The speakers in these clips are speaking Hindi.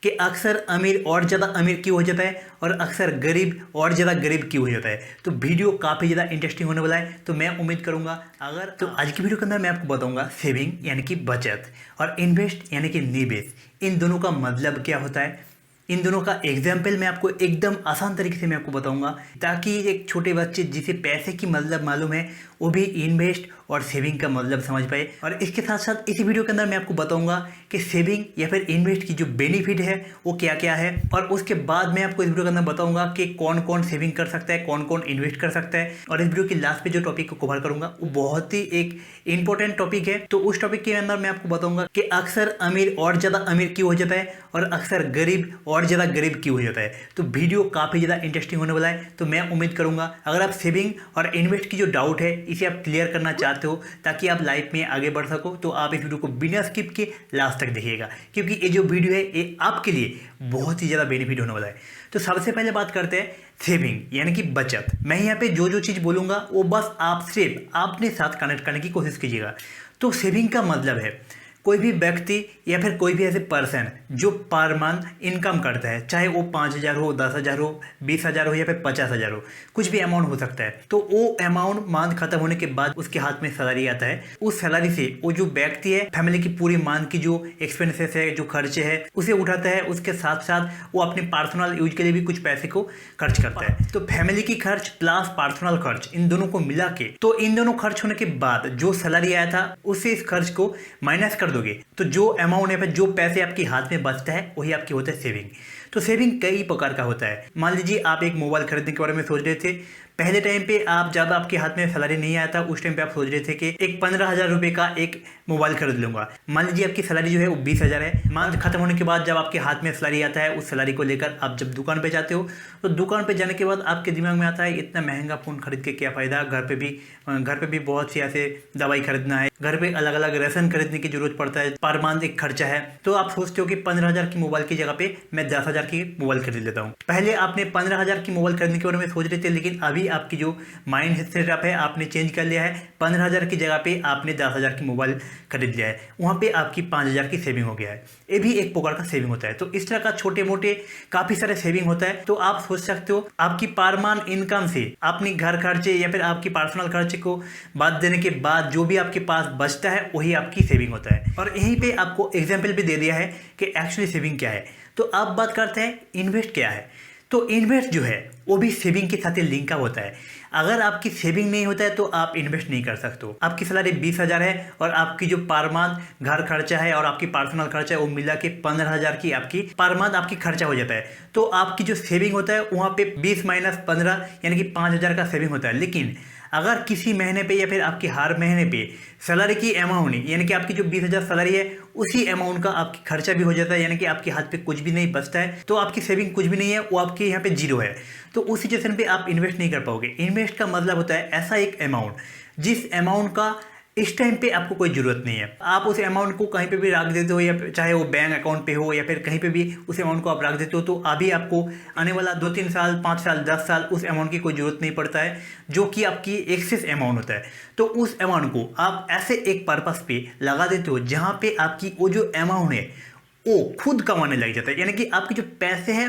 कि अक्सर अमीर और ज़्यादा अमीर क्यों हो जाता है और अक्सर गरीब और ज़्यादा गरीब क्यों हो जाता है। तो वीडियो काफ़ी ज़्यादा इंटरेस्टिंग होने वाला है, तो मैं उम्मीद करूंगा अगर तो आज की वीडियो के अंदर मैं आपको बताऊंगा सेविंग यानी कि बचत और इन्वेस्ट यानी कि निवेश, इन दोनों का मतलब क्या होता है। इन दोनों का एग्जाम्पल मैं आपको एकदम आसान तरीके से मैं आपको बताऊंगा, ताकि एक छोटे बच्चे जिसे पैसे की मतलब मालूम है वो भी इन्वेस्ट और सेविंग का मतलब समझ पाए। और इसके साथ साथ इसी वीडियो के अंदर मैं आपको बताऊंगा कि सेविंग या फिर इन्वेस्ट की जो बेनिफिट है वो क्या क्या है। और उसके बाद मैं आपको इस वीडियो के अंदर बताऊंगा कि कौन कौन सेविंग कर सकता है, कौन कौन इन्वेस्ट कर सकता है। और इस वीडियो की लास्ट पे जो टॉपिक को कवर करूंगा वो बहुत ही एक इंपॉर्टेंट टॉपिक है। तो उस टॉपिक के अंदर मैं आपको बताऊंगा कि अक्सर अमीर और ज़्यादा अमीर क्यों हो जाता है और अक्सर गरीब और ज़्यादा गरीब क्यों हो जाता है। तो वीडियो काफ़ी ज़्यादा इंटरेस्टिंग होने वाला है। तो मैं उम्मीद करूंगा अगर आप सेविंग और इन्वेस्ट की जो डाउट है इसे आप क्लियर करना चाहते हो ताकि आप लाइफ में आगे बढ़ सको, तो आप इस वीडियो को बिना स्किप के लास्ट तक देखिएगा, क्योंकि ये जो वीडियो है ये आपके लिए बहुत ही ज़्यादा बेनिफिट होने वाला है। तो सबसे पहले बात करते हैं सेविंग यानी कि बचत। मैं यहाँ पे जो जो चीज़ बोलूँगा वो बस आप सिर्फ अपने साथ कनेक्ट करने की कोशिश कीजिएगा। तो सेविंग का मतलब है कोई भी व्यक्ति या फिर कोई भी ऐसे पर्सन जो पर मंथ इनकम करता है, चाहे वो 5,000 हो, 10,000 हो, 20,000 हो या फिर 50,000 हो, कुछ भी अमाउंट हो सकता है। तो वो अमाउंट मंथ खत्म होने के बाद उसके हाथ में सैलरी आता है। उस सैलरी से वो जो व्यक्ति है फैमिली की पूरी मंथ की जो एक्सपेंसेस है, जो खर्चे है, उसे उठाता है। उसके साथ साथ वो अपने पर्सनल यूज के लिए भी कुछ पैसे को खर्च करता है। तो फैमिली की खर्च प्लस पर्सनल खर्च, इन दोनों को मिला के, तो इन दोनों खर्च होने के बाद जो सैलरी आया था उससे इस खर्च को माइनस कर दोगे तो जो अमाउंट है, जो पैसे आपके हाथ में बचता है वही आपकी होता है सेविंग। तो सेविंग कई प्रकार का होता है। मान लीजिए आप एक मोबाइल खरीदने के बारे में सोच रहे थे। पहले टाइम पे आप जब आपके हाथ में सैलरी नहीं आया था उस टाइम पे आप सोच रहे थे कि एक 15,000 रुपये का एक मोबाइल खरीद लूंगा। मान लीजिए आपकी सैलरी जो है वो 20,000 है। मंथ खत्म होने के बाद जब आपके हाथ में सैलरी आता है, उस सैलरी को लेकर आप जब दुकान पे जाते हो तो दुकान पे जाने के बाद आपके दिमाग में आता है इतना महंगा फ़ोन खरीद के क्या फ़ायदा, घर पे भी बहुत सी ऐसे दवाई खरीदना है, घर पे अलग अलग राशन खरीदने की जरूरत पड़ता है, पर मंथ एक खर्चा है। तो आप सोचते हो कि 15,000 की मोबाइल की जगह पे मैं 10,000 की मोबाइल खरीद लेता हूँ। पहले आपने 15,000 की मोबाइल खरीदने के बारे में सोच रहे थे, लेकिन अभी आपकी जो माइंड सेटअप है आपने चेंज कर लिया है। 15,000 की जगह पे आपने 10,000 की मोबाइल खरीद लिया है, वहाँ पे आपकी 5,000 की सेविंग हो गया है। ये भी एक प्रकार का सेविंग होता है। तो इस तरह का छोटे मोटे काफी सारे सेविंग होता है। तो आप सोच सकते हो आपकी पर मंथ इनकम से अपनी घर खर्चे या फिर आपकी पर्सनल खर्चे को बात देने के बाद जो भी आपके पास बचता है वही आपकी सेविंग होता है। और यहीं पे आपको एग्जाम्पल भी दे दिया है कि एक्चुअली सेविंग क्या है। तो अब बात करते हैं इन्वेस्ट क्या है। तो इन्वेस्ट जो है वो भी सेविंग के साथ लिंक अप होता है। अगर आपकी सेविंग नहीं होता है तो आप इन्वेस्ट नहीं कर सकते हो। आपकी सैलरी 20,000 है और आपकी जो पर मंथ घर खर्चा है और आपकी पर्सनल खर्चा है वो मिला के 15,000 की आपकी पर मंथ आपकी खर्चा हो जाता है। तो आपकी जो सेविंग होता है वहाँ पे 20 माइनस 15 यानी कि 5,000 का सेविंग होता है। लेकिन अगर किसी महीने पे या फिर आपकी हर महीने पे सैलरी की अमाउंट यानी कि आपकी जो 20,000 सैलरी है उसी अमाउंट का आपकी खर्चा भी हो जाता है, यानी कि आपके हाथ पे कुछ भी नहीं बचता है, तो आपकी सेविंग कुछ भी नहीं है, वो आपके यहाँ पे जीरो है। तो उस सिचुएशन पे आप इन्वेस्ट नहीं कर पाओगे। इन्वेस्ट का मतलब होता है ऐसा एक अमाउंट जिस अमाउंट का इस टाइम पे आपको कोई ज़रूरत नहीं है। आप उस अमाउंट को कहीं पे भी रख देते हो, या चाहे वो बैंक अकाउंट पे हो या फिर कहीं पे भी उस अमाउंट को आप रख देते हो, तो अभी आपको आने वाला 2-3 साल, 5 साल, 10 साल उस अमाउंट की कोई ज़रूरत नहीं पड़ता है, जो कि आपकी एक्सेस अमाउंट होता है। तो उस अमाउंट को आप ऐसे एक पर्पस पे लगा देते हो जहाँ पे आपकी वो जो अमाउंट है वो खुद कमाने लग जाता है, यानी कि आपके जो पैसे हैं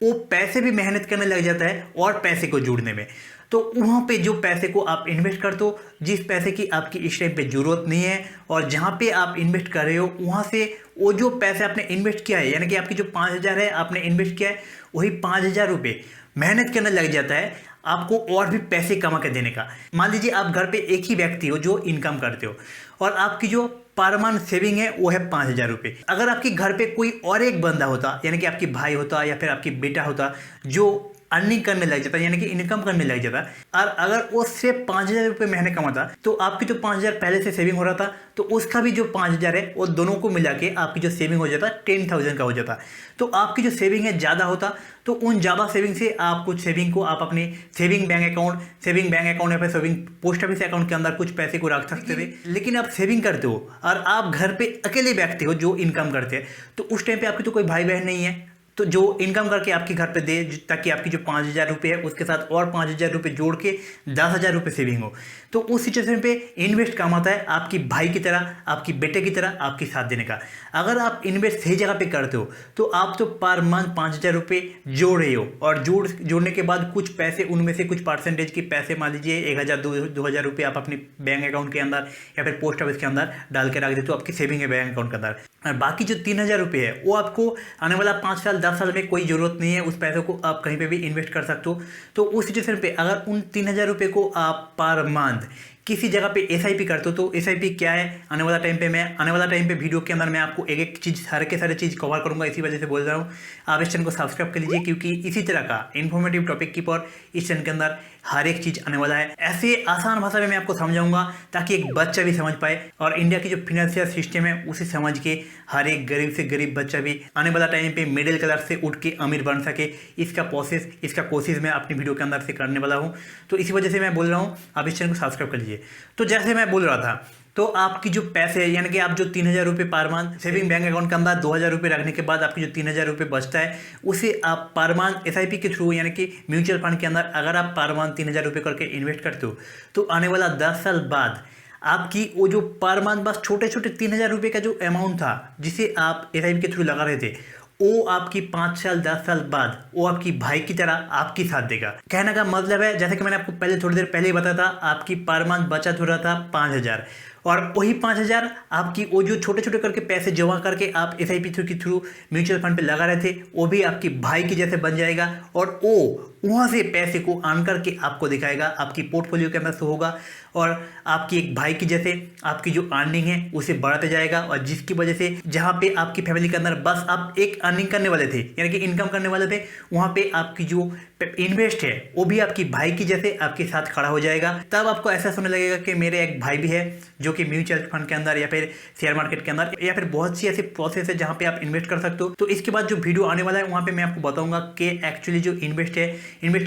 वो पैसे भी मेहनत करने लग जाता है और पैसे को जोड़ने में। तो वहाँ पे जो पैसे को आप इन्वेस्ट करते हो, जिस पैसे की आपकी इस टाइम पे ज़रूरत नहीं है, और जहाँ पे आप इन्वेस्ट कर रहे हो वहाँ से वो जो पैसे आपने इन्वेस्ट किया है, यानी कि आपकी जो 5,000 है आपने इन्वेस्ट किया है, वही 5,000 रुपये मेहनत करने लग जाता है आपको और भी पैसे कमा के देने का। मान लीजिए आप घर पे एक ही व्यक्ति हो जो इनकम करते हो और आपकी जो पर मंथ सेविंग है वो है 5,000 रुपये। अगर आपके घर पे कोई और एक बंदा होता, यानी कि आपकी भाई होता या फिर आपकी बेटा होता जो अर्निंग करने लग जाता, यानी कि इनकम करने लग जाता, और अगर वो सिर्फ 5,000 रुपये महीने कमाता, तो आपकी जो 5,000 पहले से सेविंग हो रहा था तो उसका भी जो 5,000 है वो दोनों को मिला के आपकी जो सेविंग हो जाता 10,000 का हो जाता। तो आपकी जो सेविंग है ज़्यादा होता, तो उन ज़्यादा सेविंग से आप कुछ सेविंग को आप अपने सेविंग बैंक अकाउंट या फिर सेविंग पोस्ट ऑफिस अकाउंट के अंदर कुछ पैसे को रख सकते थे। लेकिन आप सेविंग करते हो और आप घर पे अकेले व्यक्ति हो जो इनकम करते हैं, तो उस टाइम पे आपकी तो कोई भाई बहन नहीं है, तो जो इनकम करके आपके घर पे दे, ताकि आपकी जो 5,000 रुपये है उसके साथ और 5,000 रुपये जोड़ के 10,000 रुपये सेविंग हो। तो उस सिचुएशन पे इन्वेस्ट काम आता है आपकी भाई की तरह, आपकी बेटे की तरह, आपकी साथ देने का। अगर आप इन्वेस्ट सही जगह पे करते हो तो आप तो पर मंथ 5,000 रुपये जोड़ रहे हो, और जोड़ने के बाद कुछ पैसे, उनमें से कुछ परसेंटेज के पैसे, मान लीजिए 1,000 2,000 रुपये आप अपने बैंक अकाउंट के अंदर या फिर पोस्ट ऑफिस के अंदर डाल के रख देते हो आपकी सेविंग है बैंक अकाउंट के अंदर। और बाकी जो 3,000 रुपये है वो आपको आने वाला 5 साल 10 साल में कोई ज़रूरत नहीं है, उस पैसे को आप कहीं पे भी इन्वेस्ट कर सकते हो। तो उस सिचुएशन पे अगर उन 3,000 रुपये को आप पर मंथ किसी जगह पे SIP करते हो, तो SIP क्या है आने वाला टाइम पे वीडियो के अंदर मैं आपको एक एक चीज़, सारे चीज़ कवर करूंगा, इसी वजह से बोल रहा हूँ। आप इस चैनल को सब्सक्राइब कर लीजिए, क्योंकि इसी तरह का इन्फॉर्मेटिव टॉपिक की पर इस चैनल के अंदर हर एक चीज़ आने वाला है। ऐसे आसान भाषा में मैं आपको समझाऊंगा ताकि एक बच्चा भी समझ पाए, और इंडिया की जो फिनेंशियल सिस्टम है उसे समझ के हर एक गरीब से गरीब बच्चा भी आने वाला टाइम पे मिडिल क्लास से उठ के अमीर बन सके। इसका कोशिश मैं अपनी वीडियो के अंदर से करने वाला हूँ। तो इसी वजह से मैं बोल रहा हूँ आप इस चैनल को सब्सक्राइब कर लीजिए। तो जैसे मैं बोल रहा था, तो आपकी जो पैसे, यानी कि आप जो 3,000 रुपये per month saving bank account के अंदर 2,000 रुपये रखने के बाद आपकी जो 3,000 रुपये बचता है, उसे आप पर मंथ SIP के थ्रू, यानी कि म्यूचुअल फंड के अंदर अगर आप पर मंथ 3,000 रुपये करके इन्वेस्ट करते हो, तो आने वाला 10 साल बाद आपकी वो जो पर मंथ बस छोटे 3,000 रुपये का जो अमाउंट था जिसे आप SIP के थ्रू लगा रहे थे, वो आपकी 5 साल 10 साल बाद वो आपकी भाई की तरह आपकी साथ देगा। कहने का मतलब है, जैसे कि मैंने आपको थोड़ी देर पहले ही बताया था, आपकी पर मंथ बचत हो रहा था 5,000, और वही 5,000 आपकी वो जो छोटे करके पैसे जमा करके आप SIP के थ्रू म्यूचुअल फंड पे लगा रहे थे, वो भी आपकी भाई की जैसे बन जाएगा, और वो वहाँ से पैसे को अर्न करके आपको दिखाएगा, आपकी पोर्टफोलियो के अंदर शो होगा, और आपकी एक भाई की जैसे आपकी जो अर्निंग है उसे बढ़ाते जाएगा। और जिसकी वजह से जहाँ पे आपकी फैमिली के अंदर बस आप एक अर्निंग करने वाले थे, यानी कि इनकम करने वाले थे, वहाँ पे आपकी जो इन्वेस्ट है वो भी आपकी भाई की जैसे आपके साथ खड़ा हो जाएगा। तब आपको ऐसा सुनने लगेगा कि मेरे एक भाई भी है जो कि म्यूचुअल फंड के अंदर या फिर शेयर मार्केट के अंदर या फिर बहुत सी ऐसी प्रोसेस है जहाँ पे आप इन्वेस्ट कर सकते हो। तो इसके बाद जो वीडियो आने वाला है वहाँ पे मैं आपको बताऊंगा कि एक्चुअली जो इन्वेस्ट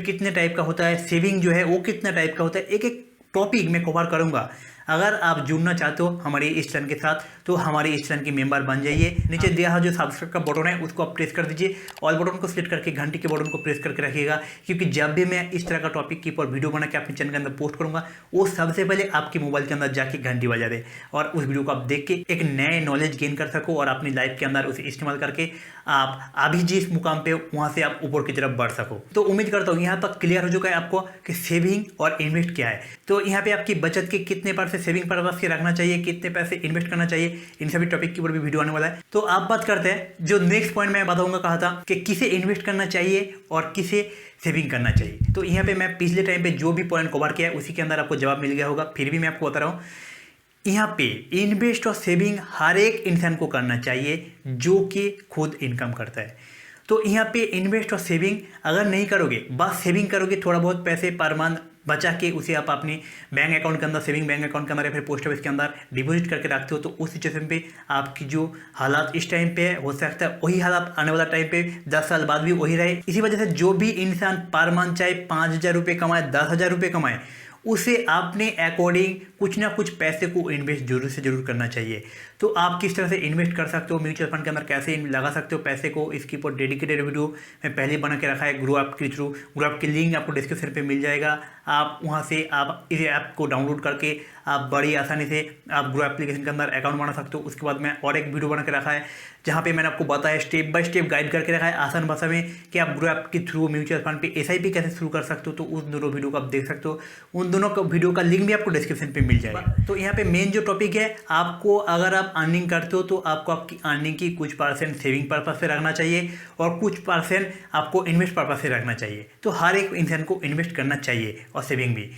कितने टाइप का होता है, सेविंग जो है वो कितना टाइप का होता है, एक एक टॉपिक मैं कवर करूंगा। अगर आप जुड़ना चाहते हो हमारे इस चैनल के साथ, तो हमारे इस चैनल के मेंबर बन जाइए। नीचे दिया हुआ जो सब्सक्राइब का बटन है उसको आप प्रेस कर दीजिए, ऑल बटन को सिलेक्ट करके घंटी के बटन को प्रेस करके रखिएगा, क्योंकि जब भी मैं इस तरह का टॉपिक की ऊपर वीडियो बना के अपने चैनल के अंदर पोस्ट करूंगा, वो सबसे पहले आपके मोबाइल के अंदर जाके घंटी बजा दे, और उस वीडियो को आप देख के एक नए नॉलेज गेन कर सको, और अपनी लाइफ के अंदर उसे इस्तेमाल करके आप अभी जिस मुकाम पे वहाँ से आप ऊपर की तरफ बढ़ सको। तो उम्मीद करता हूँ यहाँ तक क्लियर हो चुका है आपको कि सेविंग और इन्वेस्ट क्या है। तो यहाँ पे आपकी बचत के कितने % सेविंग पर्पस के रखना चाहिए, कितने पैसे इन्वेस्ट करना चाहिए, इन सभी टॉपिक के ऊपर भी वीडियो आने वाला है। तो आप बात करते हैं जो नेक्स्ट पॉइंट मैं बताऊंगा, कहा था कि किसे इन्वेस्ट करना चाहिए और किसे सेविंग करना चाहिए। तो यहाँ पे मैं पिछले टाइम पे जो भी पॉइंट कवर किया है उसी के अंदर आपको जवाब मिल गया होगा, फिर भी मैं आपको बता रहा हूँ। यहाँ पे इन्वेस्ट और सेविंग हर एक इंसान को करना चाहिए जो कि खुद इनकम करता है। तो यहाँ पे इन्वेस्ट और सेविंग अगर नहीं करोगे, बस सेविंग करोगे, थोड़ा बहुत पैसे पर मंथ बचा के उसे आप अपने बैंक अकाउंट के अंदर, सेविंग बैंक अकाउंट के अंदर या फिर पोस्ट ऑफिस के अंदर डिपॉजिट करके रखते हो, तो उस सिचुएशन पे आपकी जो हालात इस टाइम पे हो सकता है वही हालात आने वाला टाइम पे 10 साल बाद भी वही रहे। इसी वजह से जो भी इंसान पर मंथ चाहे 5,000 रुपये कमाए, 10,000 रुपये कमाए, उसे अपने अकॉर्डिंग कुछ ना कुछ पैसे को इन्वेस्ट जरूर से जरूर करना चाहिए। तो आप किस तरह से इन्वेस्ट कर सकते हो, म्यूचुअल फंड के अंदर कैसे लगा सकते हो पैसे को, इसके ऊपर डेडिकेटेड वीडियो मैं पहले बना के रखा है ग्रो ऐप के थ्रू। ग्रो ऐप की लिंक आपको डिस्क्रिप्शन पे मिल जाएगा, आप वहाँ से आप इस ऐप को डाउनलोड करके आप बड़ी आसानी से आप ग्रो एप्लीकेशन के अंदर अकाउंट बना सकते हो। उसके बाद मैं और एक वीडियो बना के रखा है जहाँ पे मैंने आपको बताया स्टेप बाय स्टेप गाइड करके रखा है आसान भाषा में कि आप ग्रो ऐप के थ्रू म्यूचुअल फंड पे SIP कैसे शुरू कर सकते हो। तो उन दोनों वीडियो को आप देख सकते हो, उन दोनों का वीडियो का लिंक भी आपको डिस्क्रिप्शन पे मिल जाएगा। तो यहाँ पे मेन जो टॉपिक है, आपको अगर आप अर्निंग करते हो तो आपको आपकी अर्निंग की कुछ % सेविंग पर्पस से रखना चाहिए और कुछ % आपको इन्वेस्ट पर्पस से रखना चाहिए। तो हर एक इंसान को इन्वेस्ट करना चाहिए और सेविंग भी।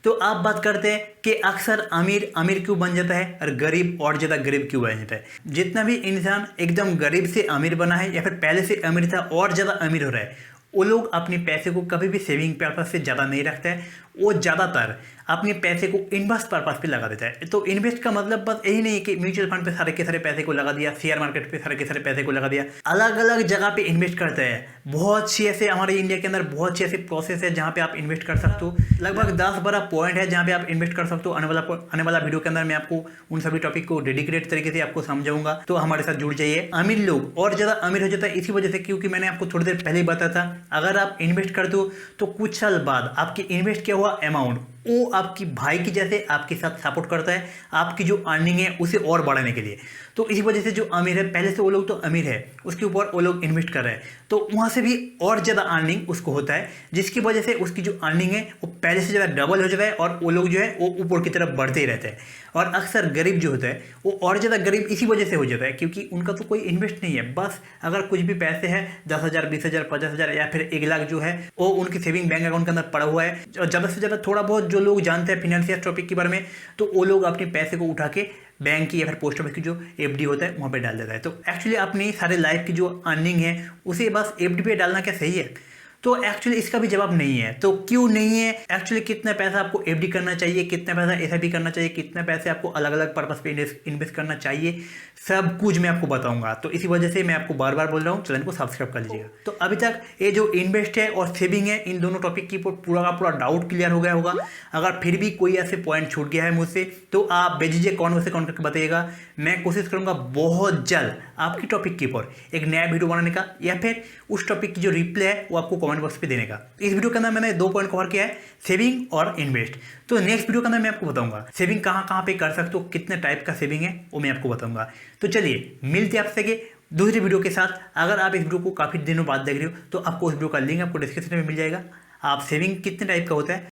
तो आप बात करते हैं कि अक्सर अमीर अमीर क्यों बन जाता है और गरीब और ज़्यादा गरीब क्यों बन जाता है। जितना भी इंसान एकदम गरीब से अमीर बना है या फिर पहले से अमीर था और ज़्यादा अमीर हो रहा है, वो लोग अपने पैसे को कभी भी सेविंग पर्पस से ज़्यादा नहीं रखते हैं, वो ज़्यादातर अपने पैसे को इन्वेस्ट पर्पस पे लगा देता है। तो इन्वेस्ट का मतलब बस यही नहीं है कि म्यूचुअल फंड पे सारे के सारे पैसे को लगा दिया, शेयर मार्केट पे सारे के सारे पैसे को लगा दिया, अलग अलग जगह पे इन्वेस्ट करते हैं। बहुत सी ऐसे हमारे इंडिया के अंदर बहुत सी ऐसे प्रोसेस है जहाँ पे आप इन्वेस्ट कर सकते हो। लगभग 10-12 पॉइंट है जहाँ पे आप इन्वेस्ट कर सकते हो। आने वाला वीडियो के अंदर मैं आपको उन सभी टॉपिक को डेडिकेटेड तरीके से आपको समझाऊंगा, तो हमारे साथ जुड़ जाइए। अमीर लोग और ज़्यादा अमीर हो जाता है इसी वजह से क्योंकि मैंने आपको थोड़ी देर पहले ही बताया था, अगर आप इन्वेस्ट करते हो तो कुछ साल बाद आपकी इन्वेस्ट किया हुआ अमाउंट वो आपकी भाई की जैसे आपके साथ सपोर्ट करता है आपकी जो अर्निंग है उसे और बढ़ाने के लिए। तो इसी वजह से जो अमीर है, पहले से वो लोग तो अमीर है, उसके ऊपर वो लोग इन्वेस्ट कर रहे हैं, तो वहाँ से भी और ज़्यादा अर्निंग उसको होता है, जिसकी वजह से उसकी जो अर्निंग है वो पहले से ज़्यादा डबल हो जाता है और वो लोग जो है वो ऊपर की तरफ बढ़ते ही रहते हैं। और अक्सर गरीब जो होता है वो और ज़्यादा गरीब इसी वजह से हो जाता है क्योंकि उनका तो कोई इन्वेस्ट नहीं है। बस अगर कुछ भी पैसे हैं 10,000, 20,000, 50,000 या फिर 1 लाख जो है वो उनके सेविंग बैंक अकाउंट के अंदर पड़ा हुआ है। और ज़्यादा से ज़्यादा थोड़ा बहुत जो लोग जानते हैं फिनेंशियल टॉपिक के बारे में, तो वो लोग अपने पैसे को उठा के बैंक की या फिर पोस्ट ऑफिस की जो एफडी होता है वहाँ पे डाल देता है। तो एक्चुअली अपनी सारे लाइफ की जो अर्निंग है उसे बस एफडी पे डालना क्या सही है? तो एक्चुअली इसका भी जवाब नहीं है। तो क्यों नहीं है? एक्चुअली कितना पैसा आपको एफडी करना चाहिए, कितना पैसा एसआईपी करना चाहिए, कितना पैसे आपको अलग अलग पर्पस पे इन्वेस्ट करना चाहिए, सब कुछ मैं आपको बताऊंगा। तो इसी वजह से मैं आपको बार बार बोल रहा हूँ चैनल को सब्सक्राइब कर लीजिएगा। तो अभी तक ये जो इन्वेस्ट है और सेविंग है इन दोनों टॉपिक की पूरा का पूरा डाउट क्लियर हो गया होगा। अगर फिर भी कोई ऐसे पॉइंट छूट गया है मुझसे तो आप बेझिझक कौन से कॉन्टेक्ट बताइएगा। मैं कोशिश करूंगा बहुत जल्द आपकी टॉपिक के ऊपर एक नया वीडियो बनाने का या फिर उस टॉपिक की जो रिप्लाई है वो आपको कमेंट बॉक्स पे देने का। इस वीडियो के अंदर मैंने 2 पॉइंट कवर किया है, सेविंग और इन्वेस्ट। तो नेक्स्ट वीडियो के अंदर मैं आपको बताऊंगा सेविंग कहाँ कहाँ पे कर सकते हो, कितने टाइप का सेविंग है वो मैं आपको बताऊंगा। तो चलिए मिलते हैं आपसे दूसरी वीडियो के साथ। अगर आप इस वीडियो को काफ़ी दिनों बाद देख रहे हो तो आपको उस वीडियो का लिंक आपको डिस्क्रिप्शन में मिल जाएगा। आप सेविंग कितने टाइप का होता है